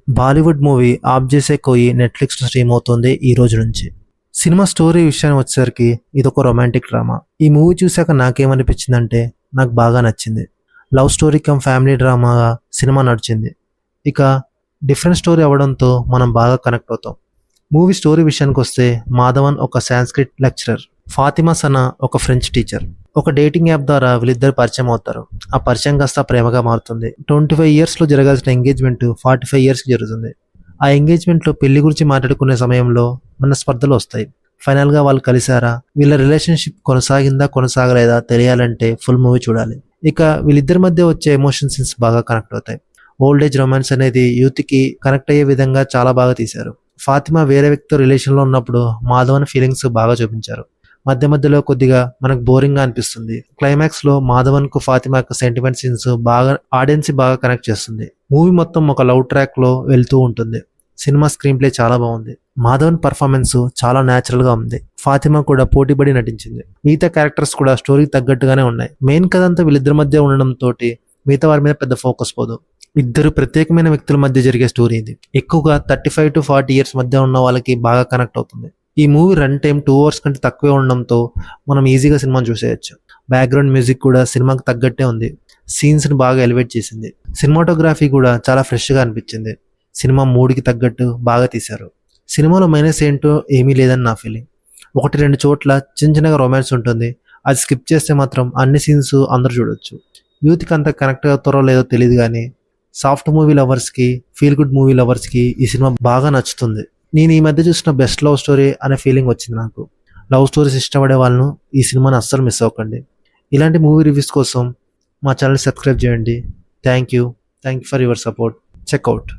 Bollywood movie 'ఆప్ జైసే కోయి' నెట్‌ఫ్లిక్స్‌లో stream అవుతుంది ఈ రోజు నుంచి. సినిమా స్టోరీ విషయానికి వచ్చేసరికి ఇదొక రొమాంటిక్ డ్రామా. ఈ మూవీ చూసాక నాకేమనిపించిందంటే నాకు బాగా నచ్చింది. లవ్ స్టోరీ కమ్ ఫ్యామిలీ డ్రామాగా సినిమా నడిచింది. ఇక డిఫరెంట్ స్టోరీ అవ్వడంతో మనం బాగా కనెక్ట్ అవుతాం. మూవీ స్టోరీ విషయానికొస్తే మాధవన్ ఒక సాంస్క్రిట్ లెక్చరర్, ఫాతిమా సనా ఒక ఫ్రెంచ్ టీచర్. ఒక డేటింగ్ యాప్ ద్వారా వీళ్ళిద్దరు పరిచయం అవుతారు. ఆ పరిచయం కాస్త ప్రేమగా మారుతుంది. 25 ఇయర్స్‌లో జరగాల్సిన ఎంగేజ్‌మెంట్ 45 ఇయర్స్‌కి జరుగుతుంది. ఆ ఎంగేజ్‌మెంట్‌లో పెళ్లి గురించి మాట్లాడుకునే సమయంలో మనస్పర్ధలు వస్తాయి. ఫైనల్‌గా వాళ్ళు కలిసారా? వీళ్ళ రిలేషన్‌షిప్ కొనసాగిందా? కొనసాగలేదా? తెలియాలంటే ఫుల్ మూవీ చూడాలి. ఇక వీళ్ళిద్దరి మధ్య వచ్చే ఎమోషన్ సీన్స్ బాగా కనెక్ట్ అవుతాయి. ఓల్డ్ ఏజ్ రొమాన్స్ అనేది యూత్‌కి కనెక్ట్ అయ్యే విధంగా చాలా బాగా తీశారు. ఫాతిమా వేరే వ్యక్తితో రిలేషన్‌లో ఉన్నప్పుడు మాధవన్ ఫీలింగ్స్ బాగా చూపించారు. మధ్యలో కొద్దిగా మనకు బోరింగ్‌గా అనిపిస్తుంది. క్లైమాక్స్‌లో మాధవన్‌కు ఫాతిమాకు సెంటిమెంట్ సీన్స్ బాగా ఆడియన్స్‌ని బాగా కనెక్ట్ చేస్తుంది. మూవీ మొత్తం ఒక లవ్ ట్రాక్‌లో వెళ్తూ ఉంటుంది. సినిమా స్క్రీన్ ప్లే చాలా బాగుంది. మాధవన్ పర్ఫార్మెన్స్ చాలా న్యాచురల్‌గా ఉంది. ఫాతిమా కూడా పోటీపడి నటించింది. మిగతా క్యారెక్టర్స్ కూడా స్టోరీకి తగ్గట్టుగానే ఉన్నాయి. మెయిన్ కథ అంతా వీళ్ళిద్దరి మధ్య ఉండడంతోటి మిగతా వారి మీద పెద్ద ఫోకస్ పోదు. ఇద్దరు ప్రత్యేకమైన వ్యక్తుల మధ్య జరిగే స్టోరీ ఇది. ఎక్కువగా 35-40 ఇయర్స్ మధ్య ఉన్న వాళ్ళకి బాగా కనెక్ట్ అవుతుంది. ఈ మూవీ రన్ టైం 2 అవర్స్ కంటే తక్కువే ఉండడంతో మనం ఈజీగా సినిమాని చూసేయచ్చు. బ్యాక్గ్రౌండ్ మ్యూజిక్ కూడా సినిమాకి తగ్గట్టే ఉంది. సీన్స్ని బాగా ఎలివేట్ చేసింది. సినిమాటోగ్రఫీ కూడా చాలా ఫ్రెష్గా అనిపించింది. సినిమా మూడ్కి తగ్గట్టు బాగా తీశారు. సినిమాలో మైనస్ ఏంటో ఏమీ లేదని నా ఫీలింగ్. 1-2 చోట్ల చిన్నగా రొమాన్స్ ఉంటుంది. అది స్కిప్ చేస్తే మాత్రం అన్ని సీన్స్ అందరూ చూడొచ్చు. యూత్కి అంత కనెక్ట్ అవుతారో లేదో తెలియదు కానీ సాఫ్ట్ మూవీ లవర్స్కి, ఫీల్ గుడ్ మూవీ లవర్స్కి ఈ సినిమా బాగా నచ్చుతుంది. నేను ఈ మధ్య చూసిన బెస్ట్ లవ్ స్టోరీ అనే ఫీలింగ్ వచ్చింది నాకు. లవ్ స్టోరీస్ ఇష్టపడే వాళ్ళను ఈ సినిమాని అస్సలు మిస్ అవ్వకండి. ఇలాంటి మూవీ రివ్యూస్ కోసం మా ఛానల్ సబ్స్క్రైబ్ చేయండి. Thank you for your support. Checkout.